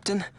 Captain?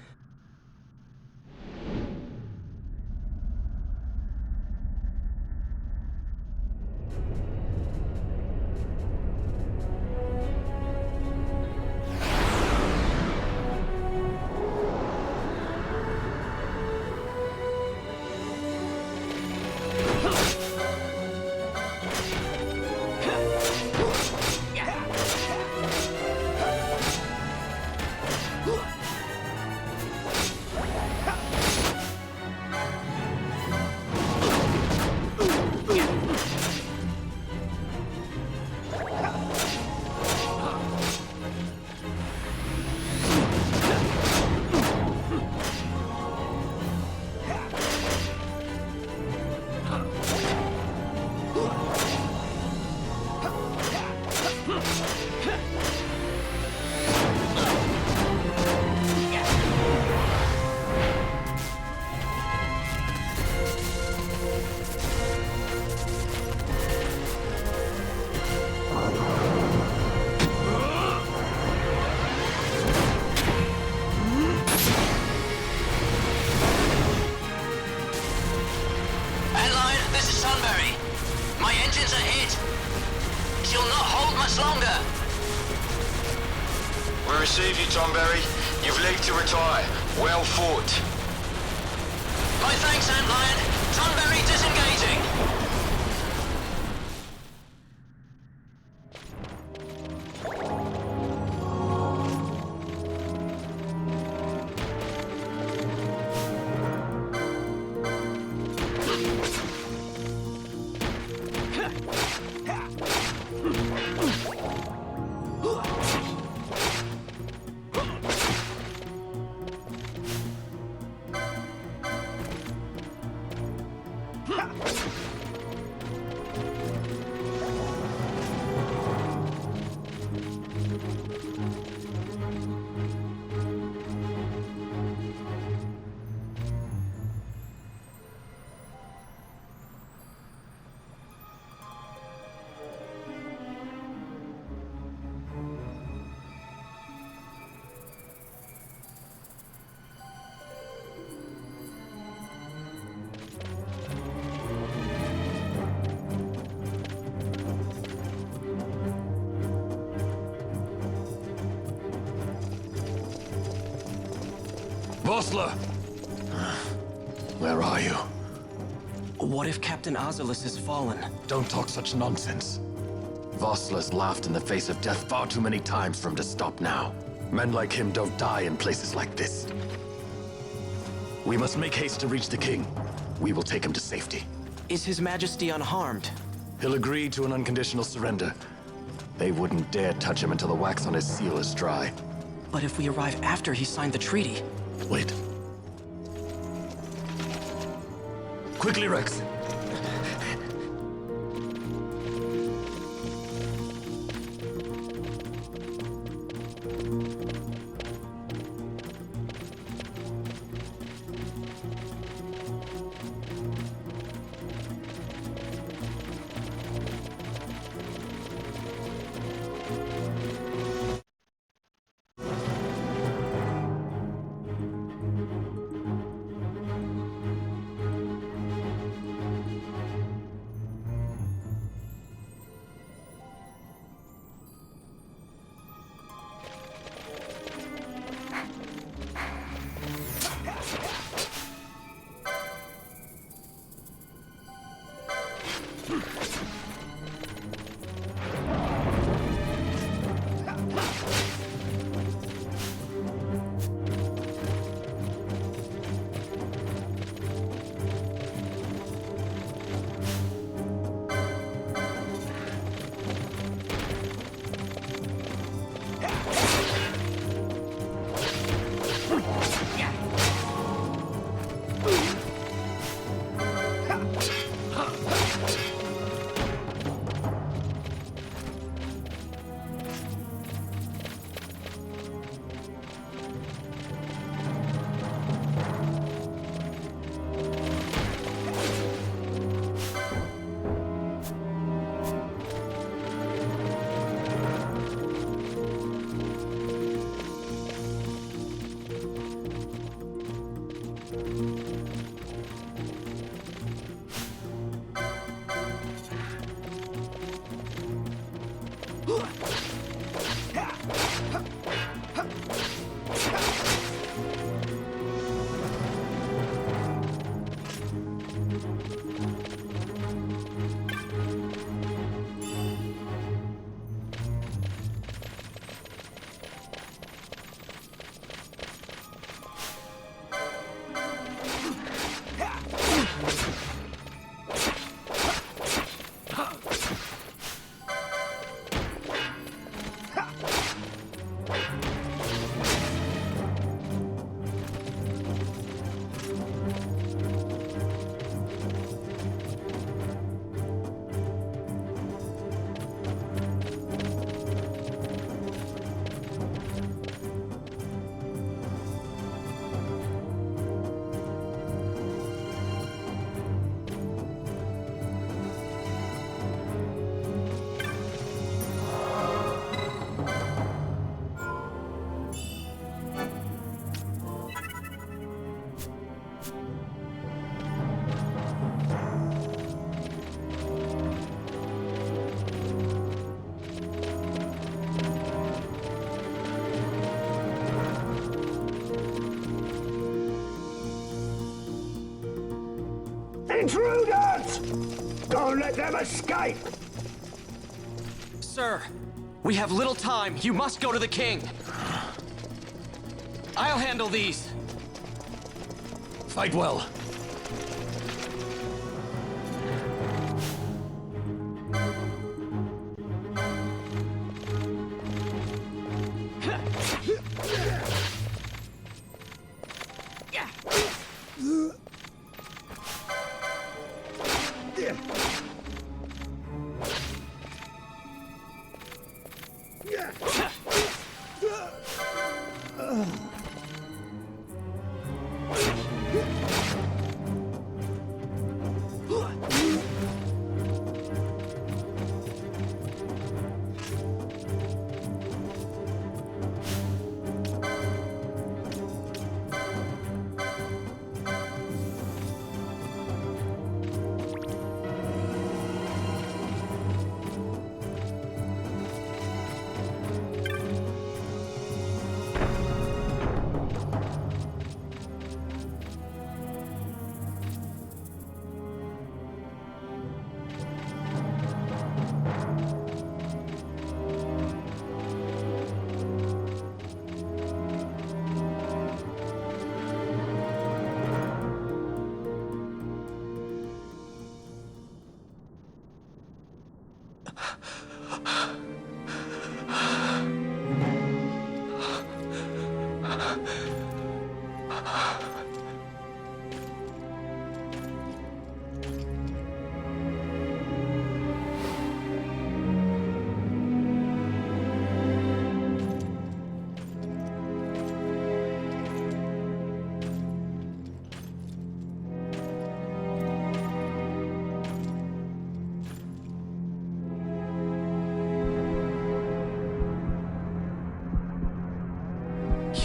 We receive you, Tomberry. You've leave to retire. Well fought. My thanks, Antlion. Tomberry disengaging. Vossler! Where are you? What if Captain Ozolus has fallen? Don't talk such nonsense. Vossler's laughed in the face of death far too many times for him to stop now. Men like him don't die in places like this. We must make haste to reach the king. We will take him to safety. Is His Majesty unharmed? He'll agree to an unconditional surrender. They wouldn't dare touch him until the wax on his seal is dry. But if we arrive after he signed the treaty... Wait. Quickly, Rex. Intruders! Don't let them escape! Sir, we have little time. You must go to the king. I'll handle these. Fight well.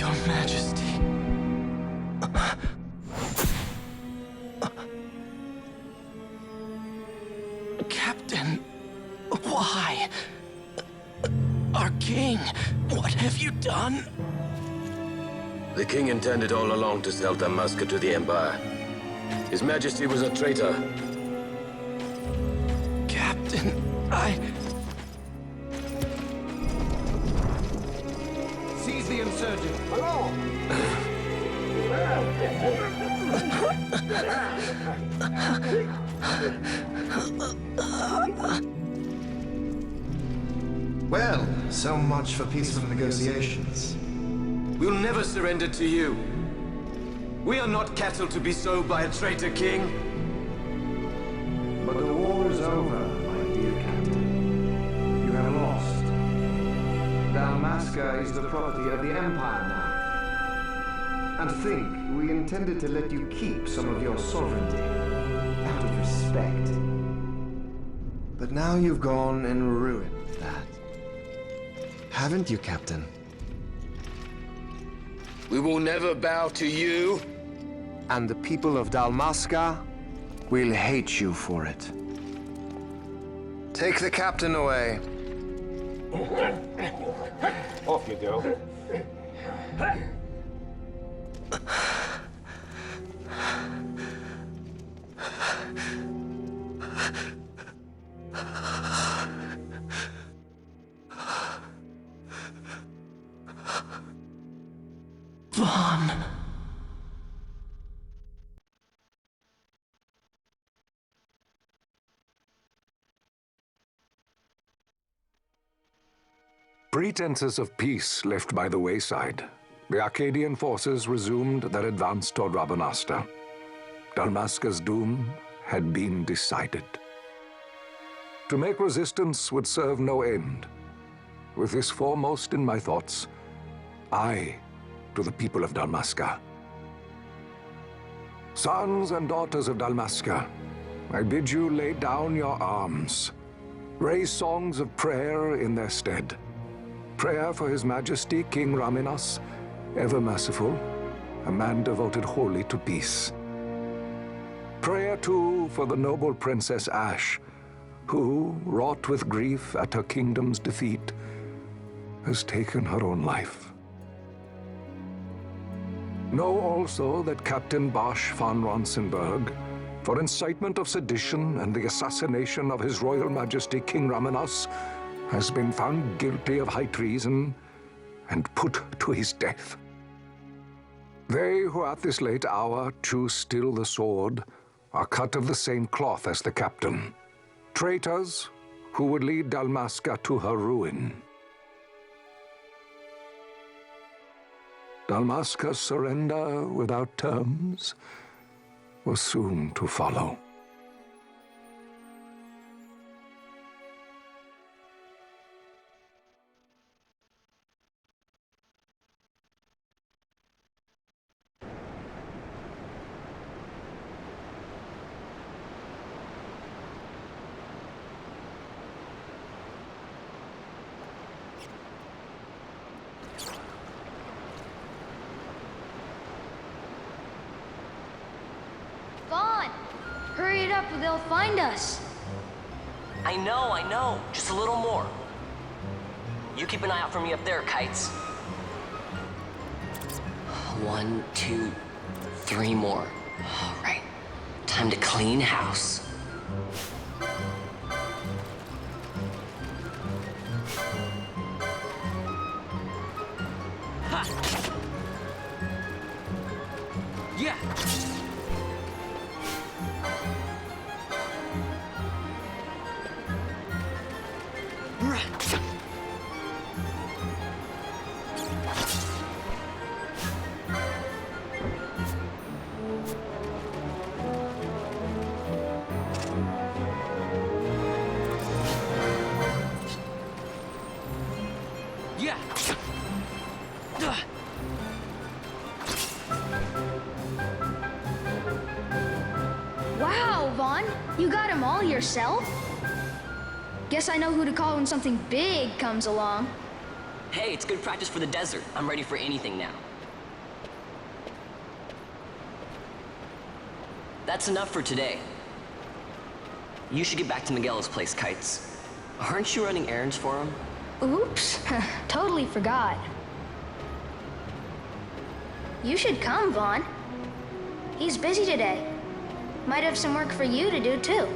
Your Majesty. Captain, why? Our king, what have you done? The king intended all along to sell Damascus to the Empire. His Majesty was a traitor. Captain, Seize the insurgent! Along! Well, so much for peaceful negotiations. We'll never surrender to you. We are not cattle to be sold by a traitor king. But the war is over, my dear captain. You have lost. Dalmasca is the property of the Empire now. And think, we intended to let you keep some of your sovereignty, out of respect. But now you've gone and ruined that. Haven't you, Captain? We will never bow to you. And the people of Dalmasca will hate you for it. Take the captain away. Off you go. Vaughn. Pretenses of peace left by the wayside, the Arcadian forces resumed their advance toward Rabanasta. Dalmasca's doom had been decided. To make resistance would serve no end. With this foremost in my thoughts, I to the people of Dalmasca. Sons and daughters of Dalmasca, I bid you lay down your arms. Raise songs of prayer in their stead. Prayer for His Majesty King Raminas, ever merciful, a man devoted wholly to peace. Prayer, too, for the noble Princess Ash, who, wrought with grief at her kingdom's defeat, has taken her own life. Know also that Captain Bosch von Ronsenberg, for incitement of sedition and the assassination of His Royal Majesty King Raminas, has been found guilty of high treason and put to his death. They who at this late hour choose still the sword are cut of the same cloth as the captain. Traitors who would lead Dalmasca to her ruin. Dalmasca's surrender without terms was soon to follow. Vaughn! Hurry it up or they'll find us. I know. Just a little more. You keep an eye out for me up there, Kites. 1, 2, 3 more. All right. Time to clean house. Ha! Yeah! Yeah! Wow, Vaughn! You got him all yourself? Guess I know who to call when something big comes along. Hey, it's good practice for the desert. I'm ready for anything now. That's enough for today. You should get back to Miguel's place, Kites. Aren't you running errands for him? Oops, totally forgot. You should come, Vaughn. He's busy today. Might have some work for you to do, too.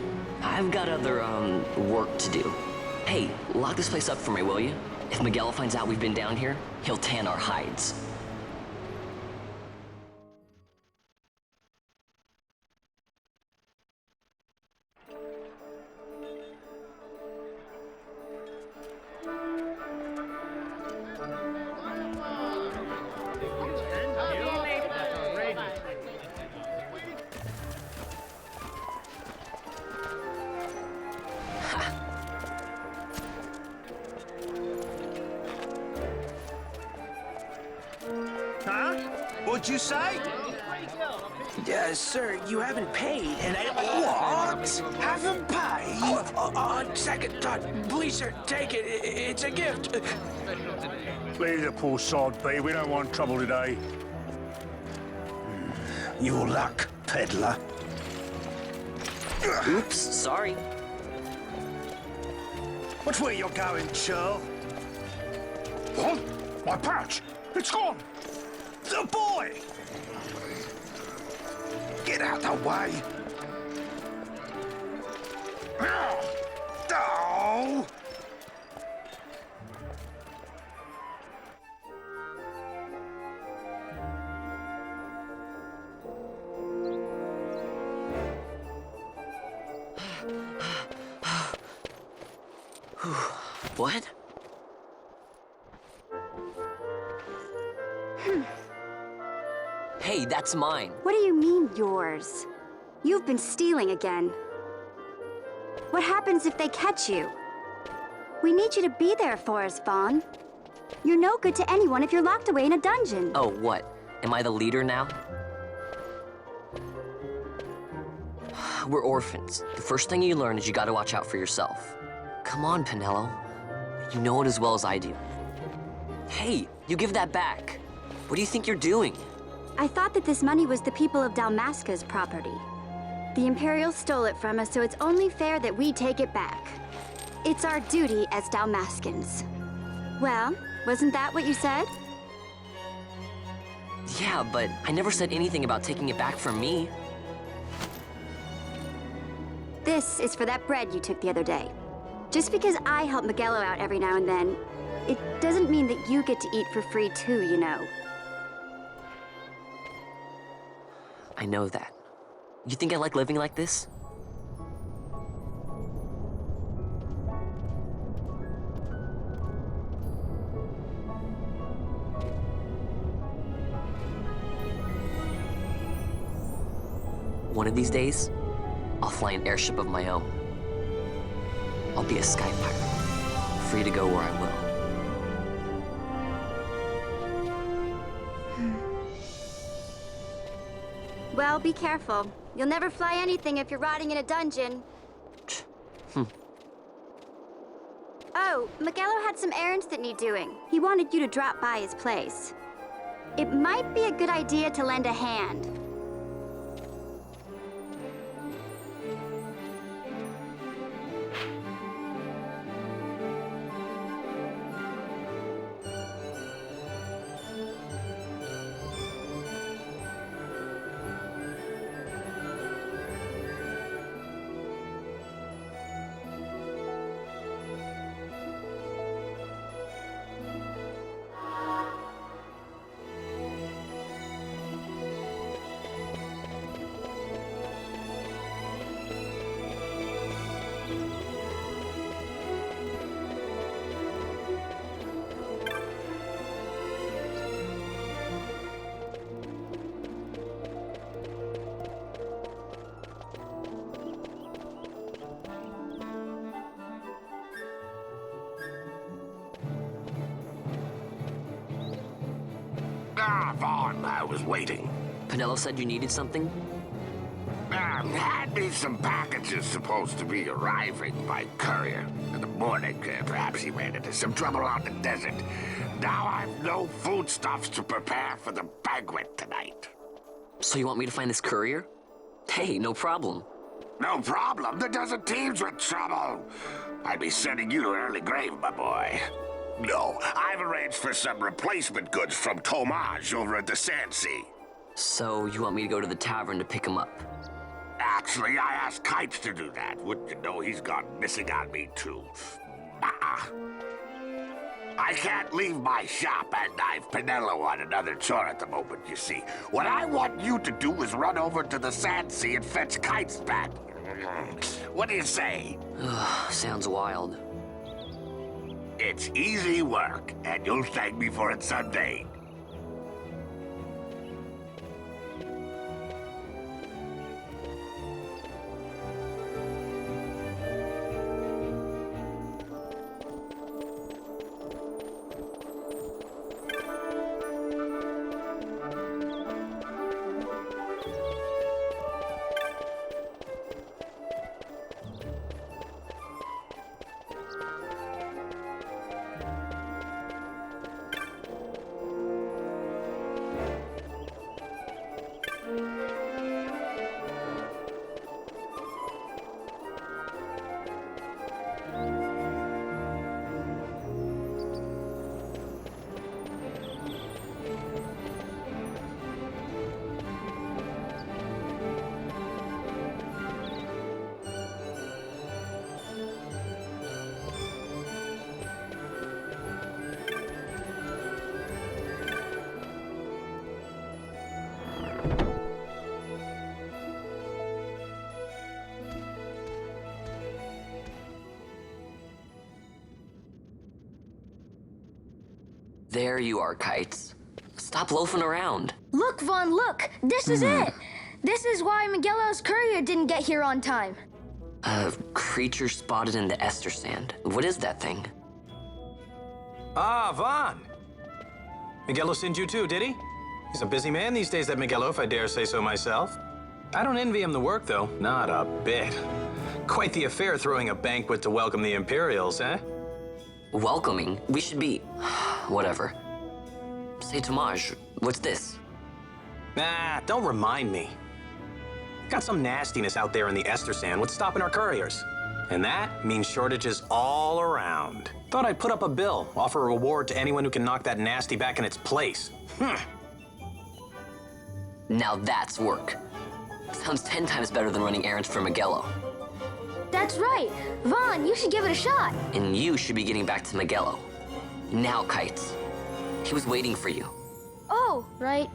I've got other, work to do. Hey, lock this place up for me, will you? If Miguel finds out we've been down here, he'll tan our hides. Huh? What'd you say? Sir, you haven't paid, and I... What? Haven't paid? On second thought, please, sir, take it. It's a gift. Leave the poor sod be. We don't want trouble today. Your luck, peddler. Oops, sorry. Which way you're going, churl? What? My patch! It's gone! The boy! Get out the way! Oh! What? Hey, that's mine. What do you mean, yours? You've been stealing again. What happens if they catch you? We need you to be there for us, Vaughn. You're no good to anyone if you're locked away in a dungeon. Oh, what? Am I the leader now? We're orphans. The first thing you learn is you gotta watch out for yourself. Come on, Pinello. You know it as well as I do. Hey, you give that back. What do you think you're doing? I thought that this money was the people of Dalmasca's property. The Imperials stole it from us, so it's only fair that we take it back. It's our duty as Dalmascans. Well, wasn't that what you said? Yeah, but I never said anything about taking it back from me. This is for that bread you took the other day. Just because I help Miguelo out every now and then, it doesn't mean that you get to eat for free too, you know. I know that. You think I like living like this? One of these days, I'll fly an airship of my own. I'll be a sky pirate, free to go where I will. Well, be careful. You'll never fly anything if you're rotting in a dungeon. Oh, Miguelo had some errands that need doing. He wanted you to drop by his place. It might be a good idea to lend a hand. Ah, Vaughn, I was waiting. Pinello said you needed something? Had me some packages supposed to be arriving by courier in the morning. Perhaps he ran into some trouble on the desert. Now I've no foodstuffs to prepare for the banquet tonight. So you want me to find this courier? Hey, no problem. No problem. The desert teems with trouble. I'd be sending you to early grave, my boy. No, I've arranged for some replacement goods from Tomage over at the Sandsea. So you want me to go to the tavern to pick him up? Actually, I asked Kites to do that. Wouldn't you know he's gone missing on me, too. I can't leave my shop, and I've Pinello on another chore at the moment, you see. What I want you to do is run over to the Sandsea and fetch Kites back. What do you say? Sounds wild. It's easy work, and you'll thank me for it someday. There you are, Kites. Stop loafing around. Look, Vaughn, look! This is it! This is why Miguelo's courier didn't get here on time. A creature spotted in the Ester Sand. What is that thing? Ah, Vaughn. Miguelo sent you too, did he? He's a busy man these days, that Miguelo, if I dare say so myself. I don't envy him the work, though. Not a bit. Quite the affair throwing a banquet to welcome the Imperials, eh? Welcoming? We should be... whatever. Say, Tomaj, what's this? Nah, don't remind me. Got some nastiness out there in the Ester Sand. What's stopping our couriers? And that means shortages all around. Thought I'd put up a bill, offer a reward to anyone who can knock that nasty back in its place. Now that's work. Sounds 10 times better than running errands for Miguelo. That's right. Vaughn, you should give it a shot. And you should be getting back to Miguelo. Now, Kites. He was waiting for you. Oh, right.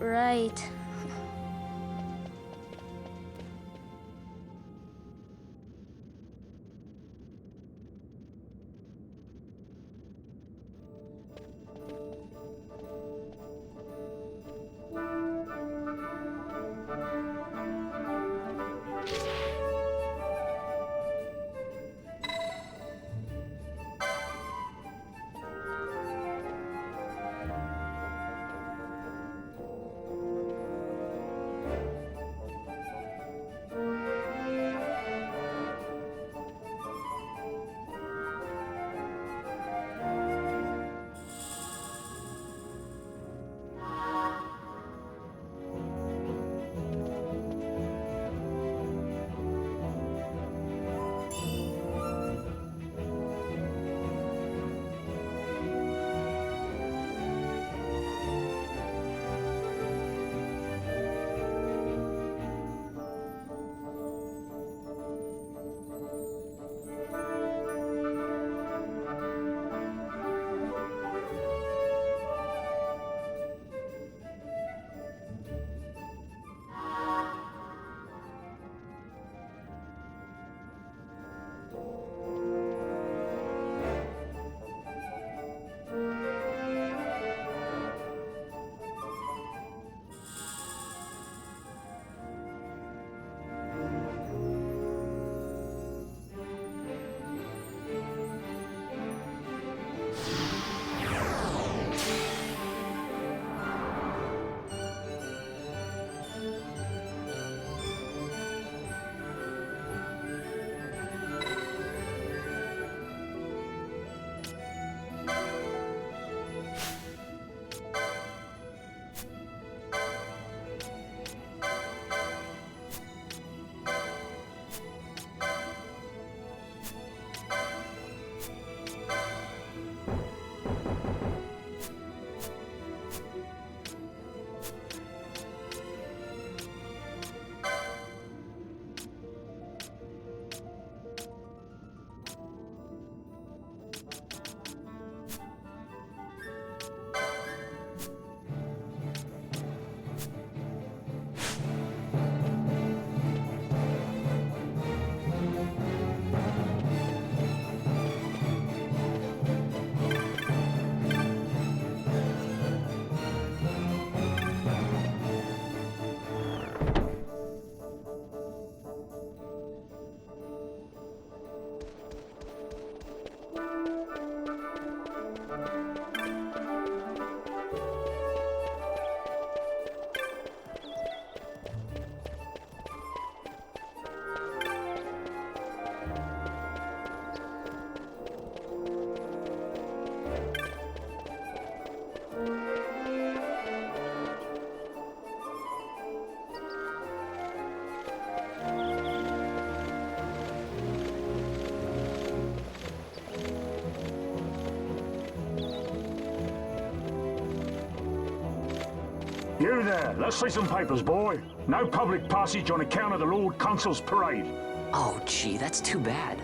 You there, let's see some papers, boy. No public passage on account of the Lord Consul's parade. Oh, gee, that's too bad.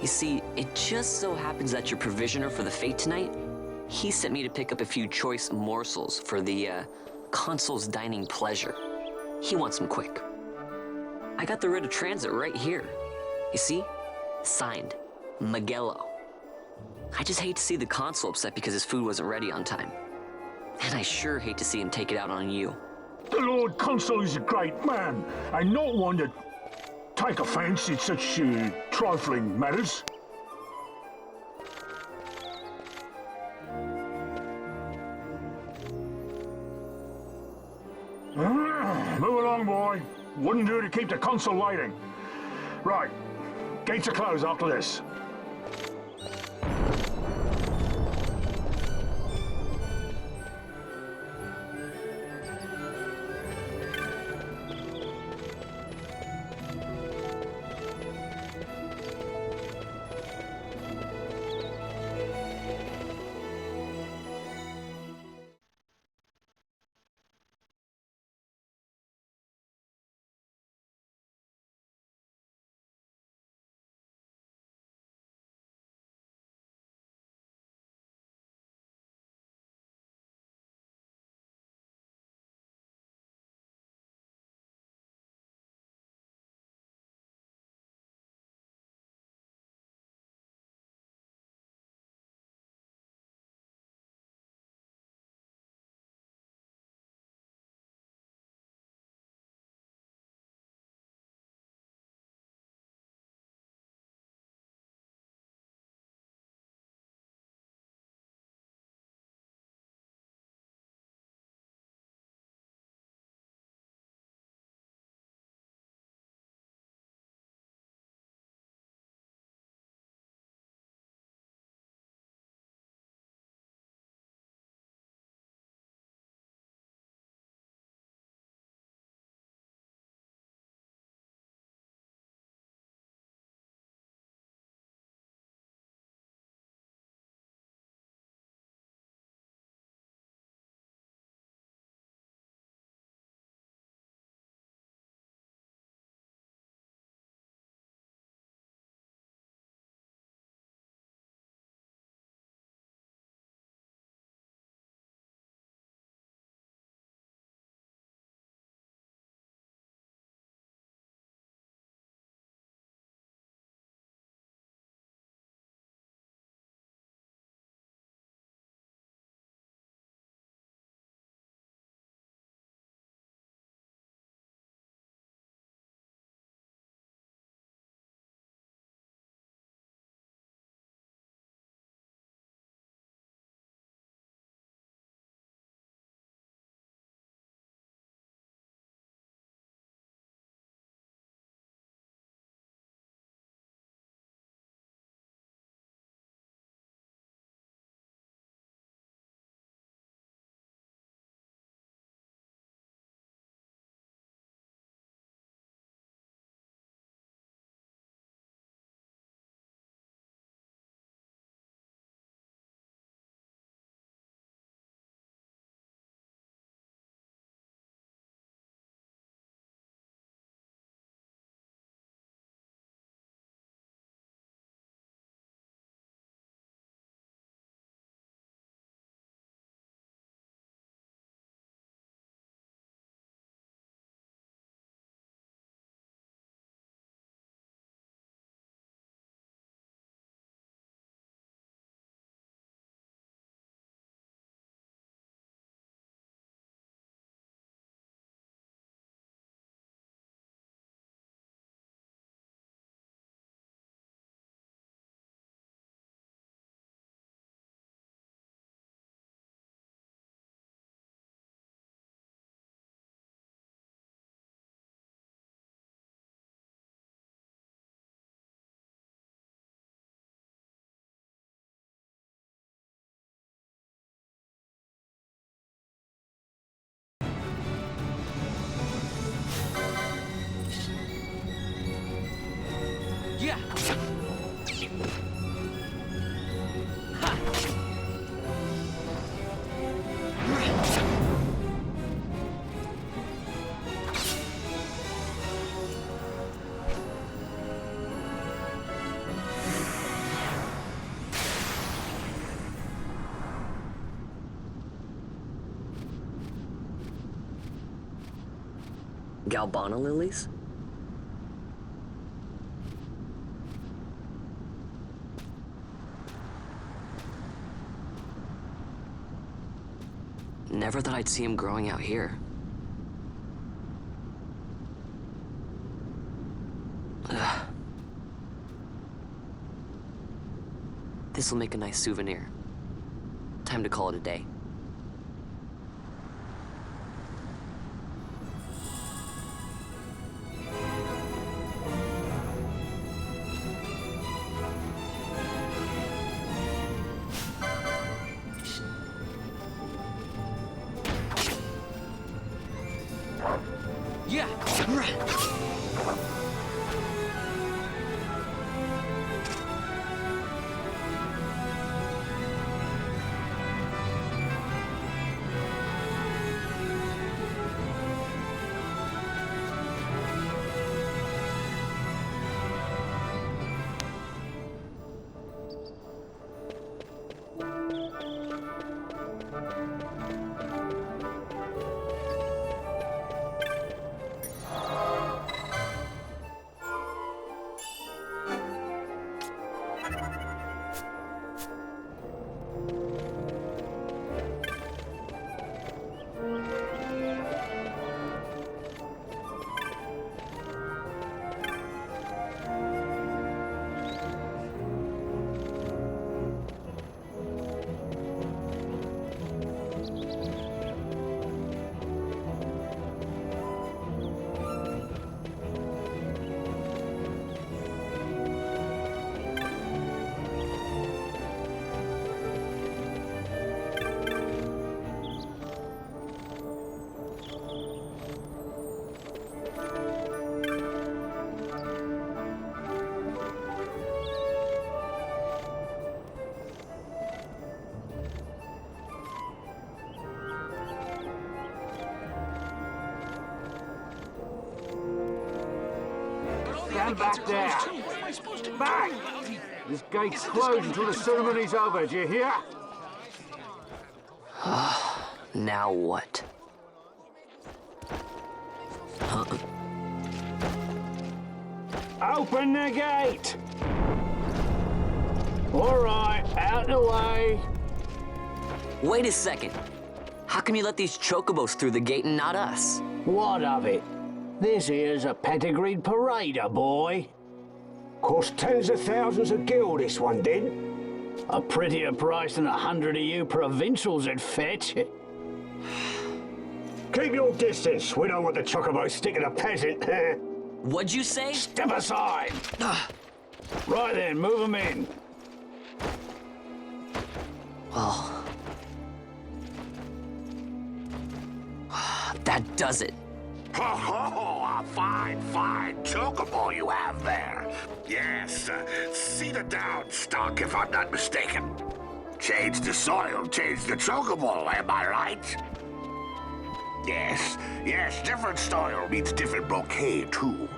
You see, it just so happens that your provisioner for the fete tonight, he sent me to pick up a few choice morsels for the, Consul's dining pleasure. He wants them quick. I got the writ of transit right here. You see? Signed, Miguelo. I just hate to see the Consul upset because his food wasn't ready on time. And I sure hate to see him take it out on you. The Lord Consul is a great man, and not one to take offence in such trifling matters. Move along, boy. Wouldn't do to keep the Consul waiting. Right. Gates are closed after this. Yeah. Galbana lilies? Never thought I'd see him growing out here. Ugh. This'll make a nice souvenir. Time to call it a day. Yeah. Stand back there. Back! This gate's closed until the ceremony's over, do you hear? Now what? Open the gate! All right, out the way. Wait a second. How come you let these chocobos through the gate and not us? What of it? This here's a pedigreed parader, boy. Cost tens of thousands of gil, this one did. A prettier price than 100 of you provincials would fetch. Keep your distance. We don't want the chocobo sticking a peasant. What'd you say? Step aside. Right then, move them in. Well... that does it. Oh, a fine chocobo you have there. Yes, cedar down stock, if I'm not mistaken. Change the soil, change the chocobo, am I right? Yes, different soil means different bouquet, too.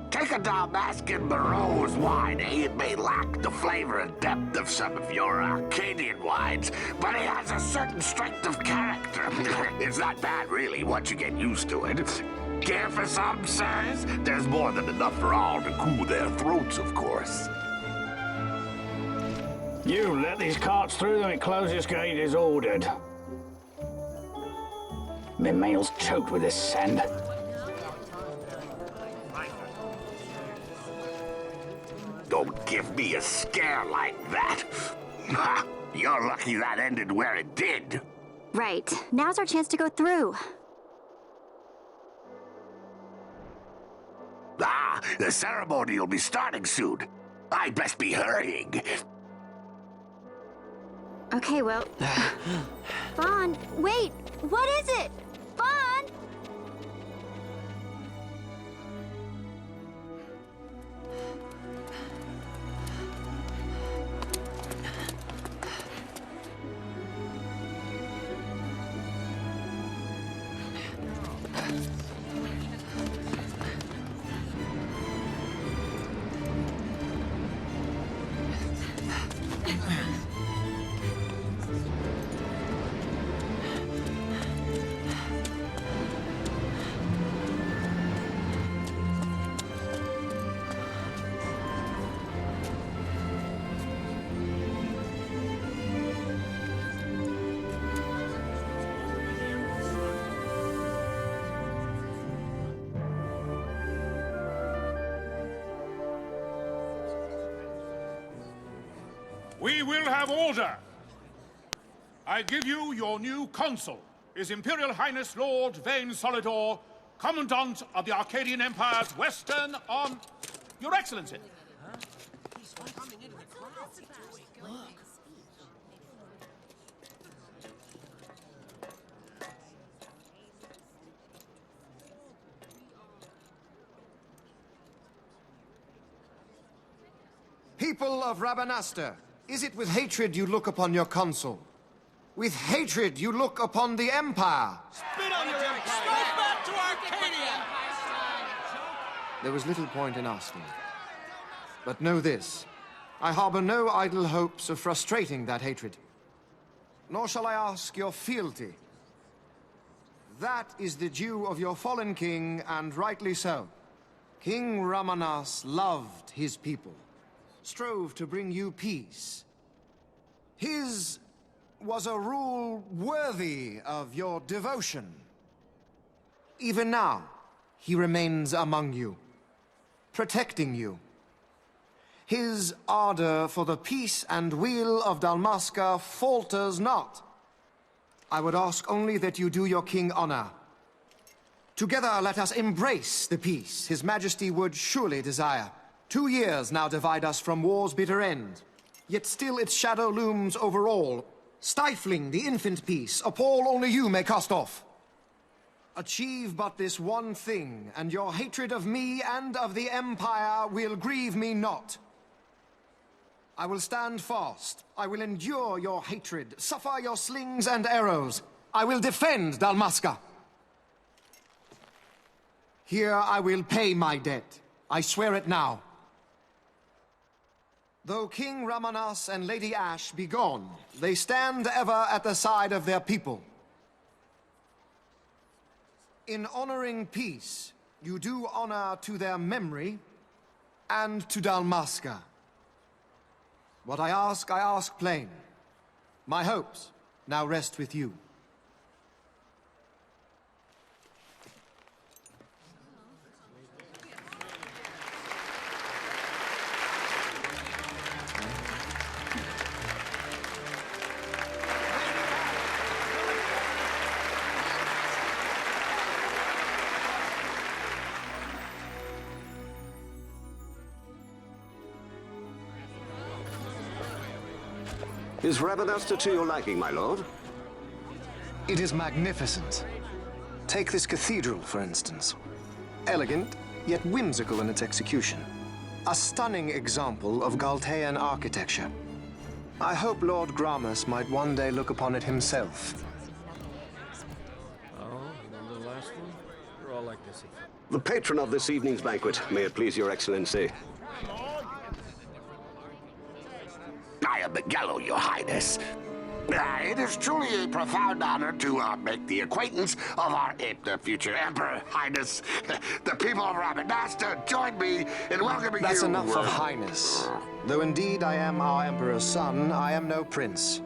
Take a Dalmascan Barrow's wine, It may lack the flavor and depth of some of your Arcadian wines, but it has a certain strength of character. It's not bad, really, once you get used to it. Care for some, sirs? There's more than enough for all to cool their throats, of course. You let these carts through when the closest gate is ordered. My mail's choked with this sand. Don't give me a scare like that. Ha! You're lucky that ended where it did. Right. Now's our chance to go through. Ah, the ceremony will be starting soon. I'd best be hurrying. Okay, well... Vaughn, wait! What is it? Vaughn! We will have order. I give you your new consul, His Imperial Highness Lord Vane Solidor, Commandant of the Arcadian Empire's Western Arm... Your Excellency. People of Rabanastre, is it with hatred you look upon your consul? With hatred you look upon the Empire? Spit on your empire! Straight back to Arcadia! There was little point in asking. But know this, I harbor no idle hopes of frustrating that hatred. Nor shall I ask your fealty. That is the due of your fallen king, and rightly so. King Ramanas loved his people, strove to bring you peace. His was a rule worthy of your devotion. Even now, he remains among you, protecting you. His ardor for the peace and weal of Dalmasca falters not. I would ask only that you do your king honor. Together let us embrace the peace His Majesty would surely desire. 2 years now divide us from war's bitter end, yet still its shadow looms over all, stifling the infant peace, a pall only you may cast off. Achieve but this one thing, and your hatred of me and of the Empire will grieve me not. I will stand fast. I will endure your hatred, suffer your slings and arrows. I will defend Dalmasca. Here I will pay my debt. I swear it now. Though King Ramanas and Lady Ash be gone, they stand ever at the side of their people. In honoring peace, you do honor to their memory and to Dalmasca. What I ask plain. My hopes now rest with you. Is Rabanastre to your liking, my lord? It is magnificent. Take this cathedral, for instance. Elegant, yet whimsical in its execution. A stunning example of Galtean architecture. I hope Lord Gramus might one day look upon it himself. Oh, remember the last one? We're all like this. The patron of this evening's banquet, may it please your excellency. I am Miguel, your highness. It is truly a profound honor to make the acquaintance of our future emperor, highness. The people of Rabanastre join me in welcoming you. That's enough of highness. Though indeed I am our emperor's son, I am no prince.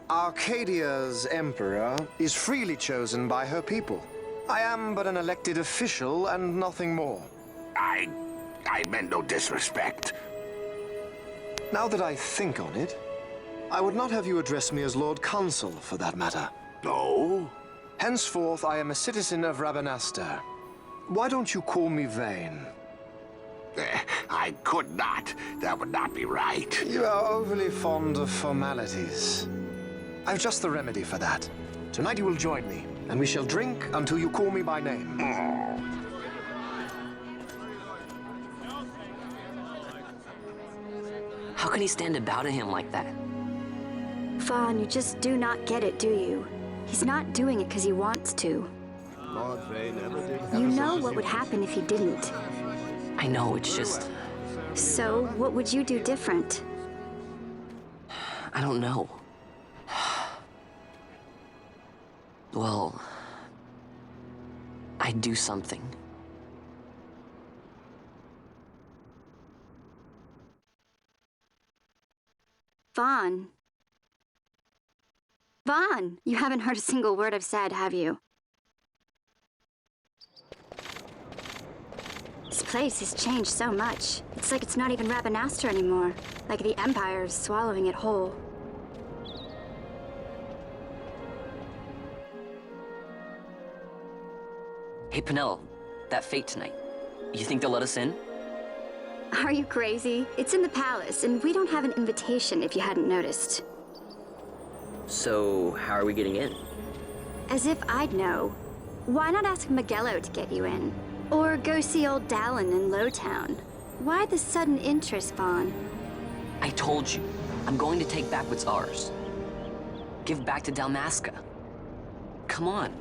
Arcadia's emperor is freely chosen by her people. I am but an elected official and nothing more. I meant no disrespect. Now that I think on it, I would not have you address me as Lord Consul, for that matter. No? Henceforth, I am a citizen of Rabanastre. Why don't you call me Vane? I could not. That would not be right. You are overly fond of formalities. I've just the remedy for that. Tonight you will join me, and we shall drink until you call me by name. How can he stand about to him like that? Vaughn, you just do not get it, do you? He's not doing it because he wants to. You know what would happen if he didn't. I know, it's just... So, what would you do different? I don't know. Well... I'd do something. Vaughn. Vaughn! You haven't heard a single word I've said, have you? place has changed so much. It's like it's not even Rabanastre anymore. Like the Empire is swallowing it whole. Hey, Penelo, that fete tonight. You think they'll let us in? Are you crazy? It's in the palace, and we don't have an invitation if you hadn't noticed. So, how are we getting in? As if I'd know. Why not ask Miguelo to get you in? Or go see old Dallin in Lowtown? Why the sudden interest, Vaughn? I told you, I'm going to take back what's ours. Give back to Dalmasca. Come on,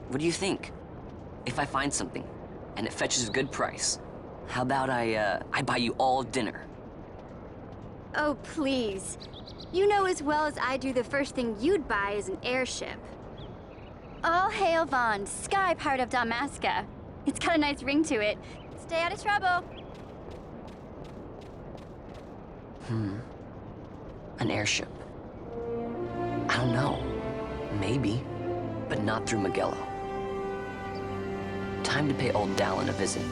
what do you think? If I find something, and it fetches a good price, how about I buy you all dinner? Oh, please. You know as well as I do the first thing you'd buy is an airship. All hail Vaughn, sky pirate of Dalmasca. It's got a nice ring to it. Stay out of trouble. An airship. I don't know. Maybe, but not through Miguelo. Time to pay old Dallin a visit.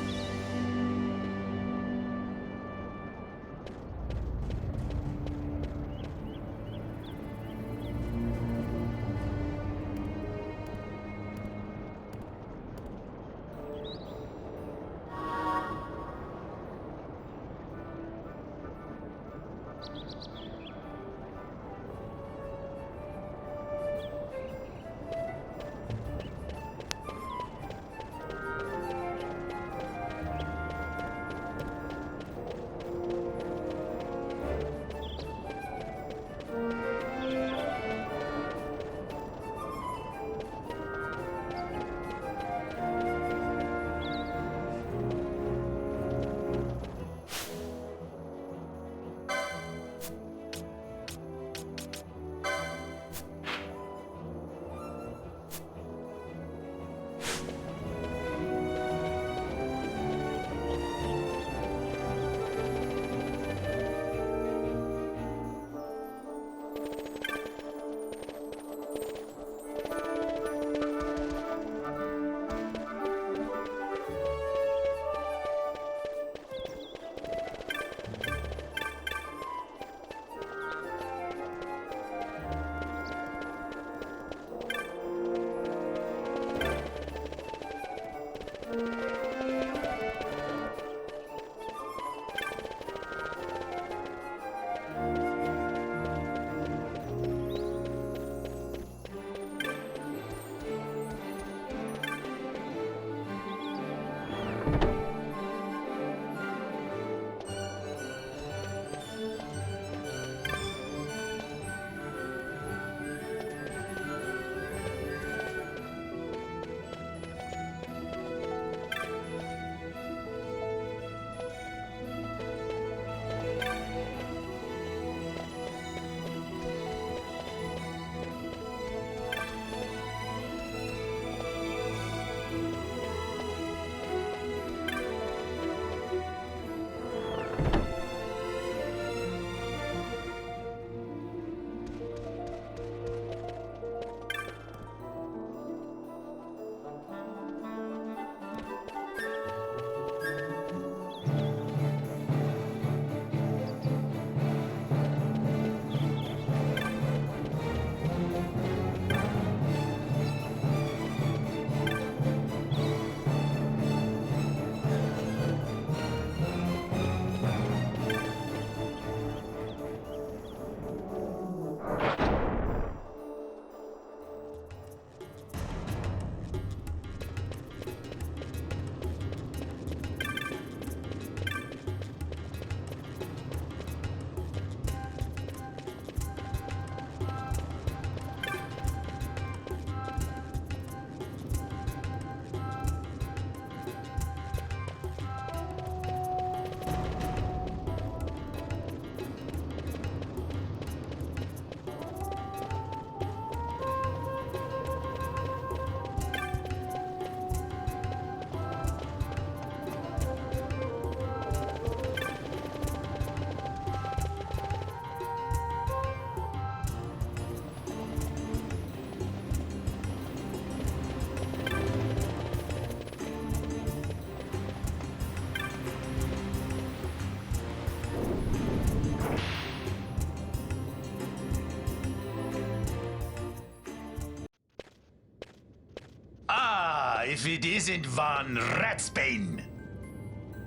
if it isn't Von Ratsbane.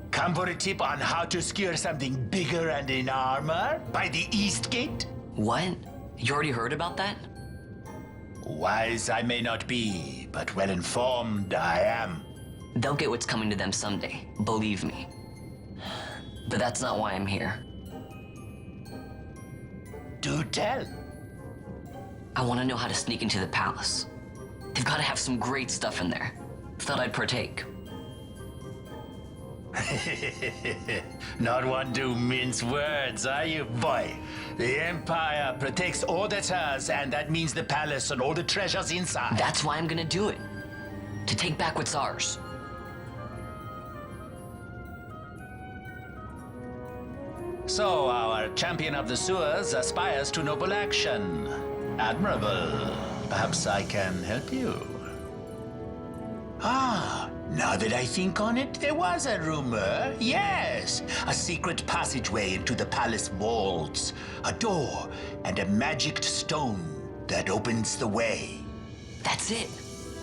Come for a tip on how to secure something bigger and in armor by the East Gate? What? You already heard about that? Wise I may not be, but well informed I am. They'll get what's coming to them someday, believe me. But that's not why I'm here. Do tell. I want to know how to sneak into the palace. They've got to have some great stuff in there. Thought I'd partake. Not one to mince words, are you, boy? The Empire protects all that's hers, and that means the palace and all the treasures inside. That's why I'm gonna do it. To take back what's ours. So, our champion of the sewers aspires to noble action. Admirable. Perhaps I can help you. Ah, now that I think on it, there was a rumor. Yes, a secret passageway into the palace vaults. A door and a magic stone that opens the way. That's it.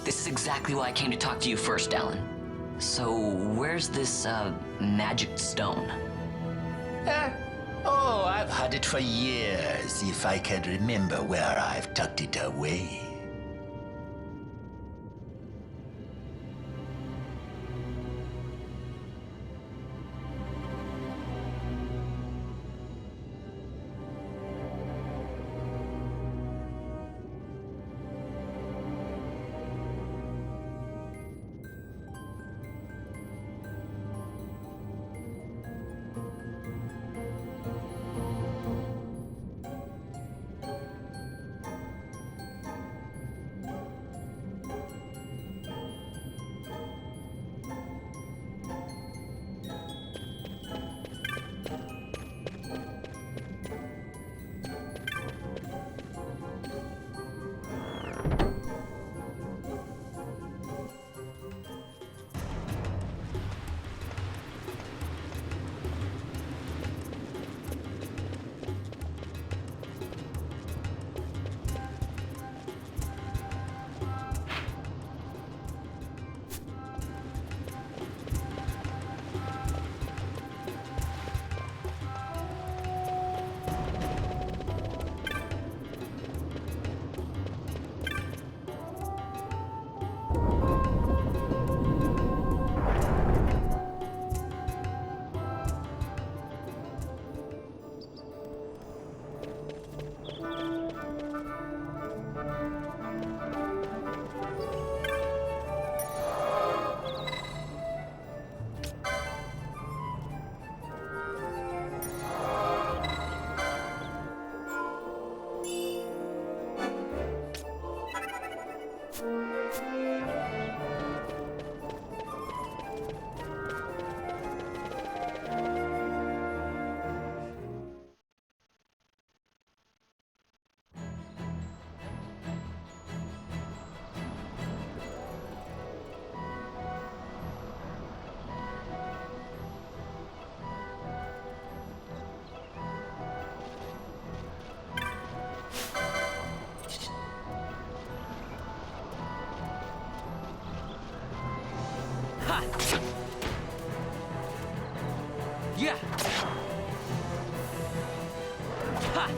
This is exactly why I came to talk to you first, Alan. So, where's this, magic stone? Oh, I've had it for years, if I can remember where I've tucked it away. Yeah. Ha.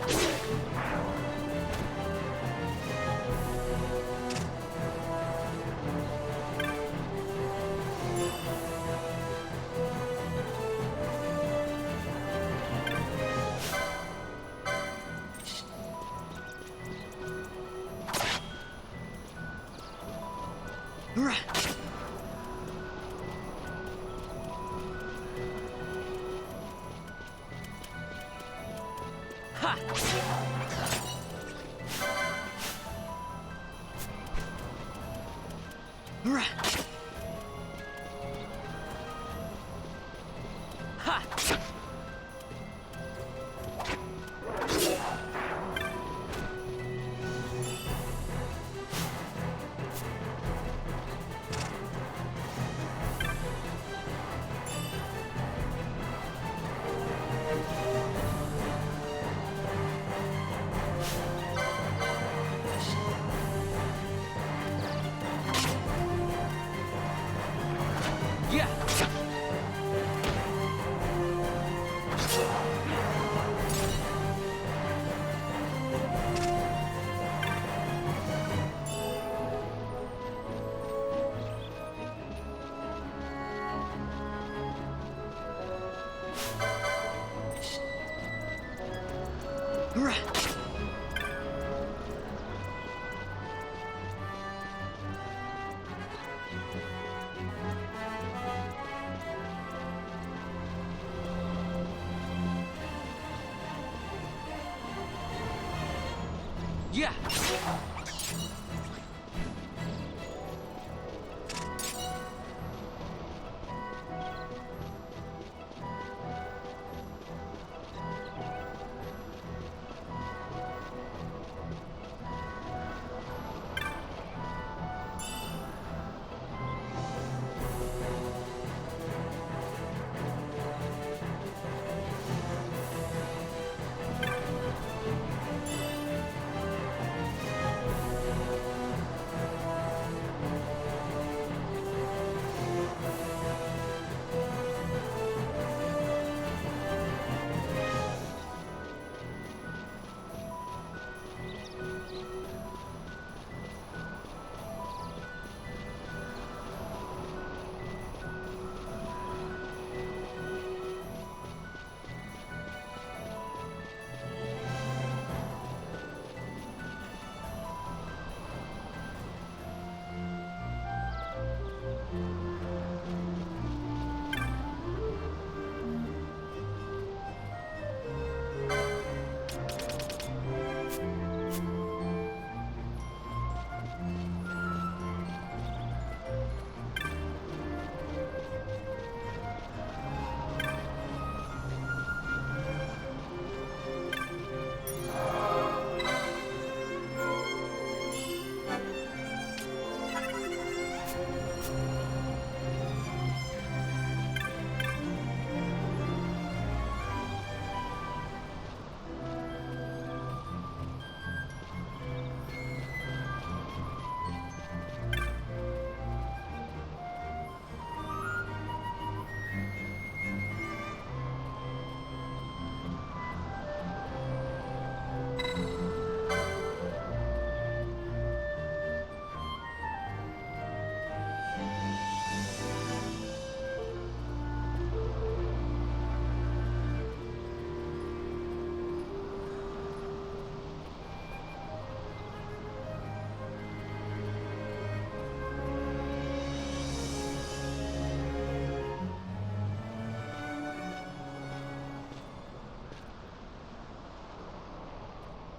Yeah!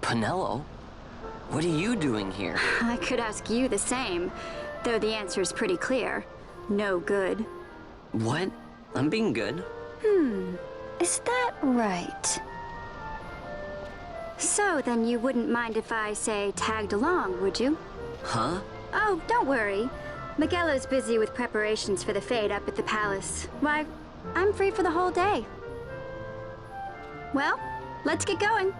Penelo? What are you doing here? I could ask you the same, though the answer is pretty clear. No good. What? I'm being good. Is that right? So then you wouldn't mind if I, say, tagged along, would you? Huh? Oh, don't worry. Miguelo's busy with preparations for the fete up at the palace. Why, I'm free for the whole day. Well, let's get going.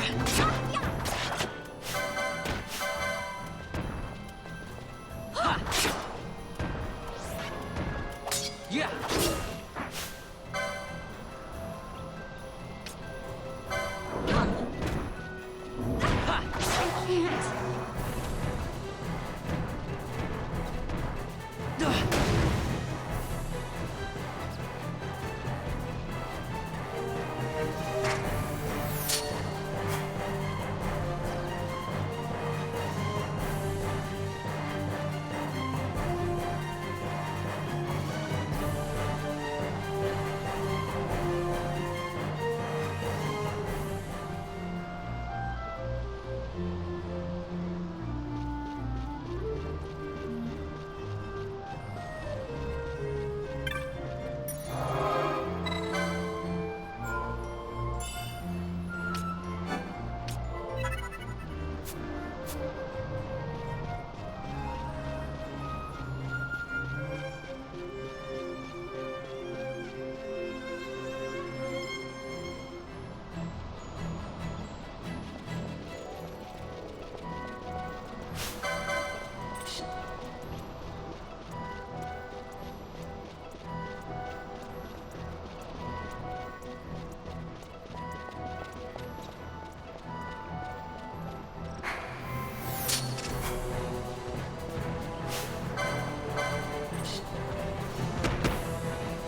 Yeah. I can't.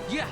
Yeah.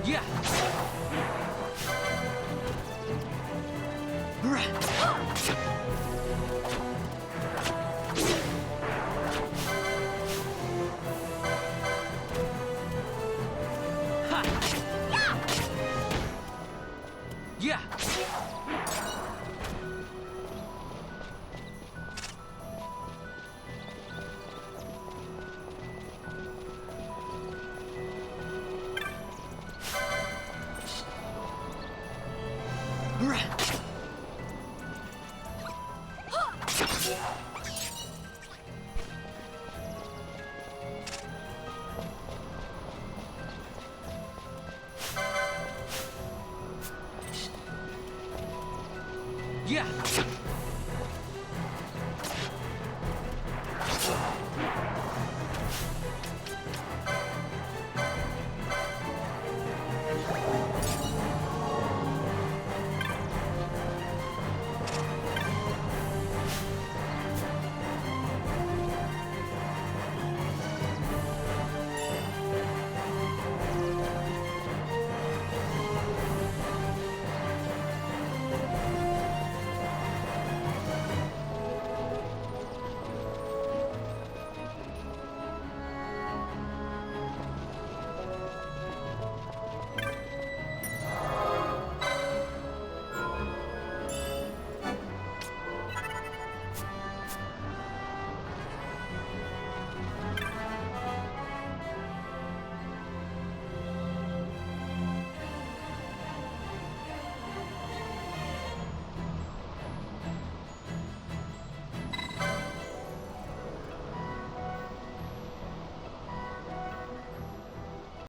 Yeah. Yeah. Yeah. Yeah.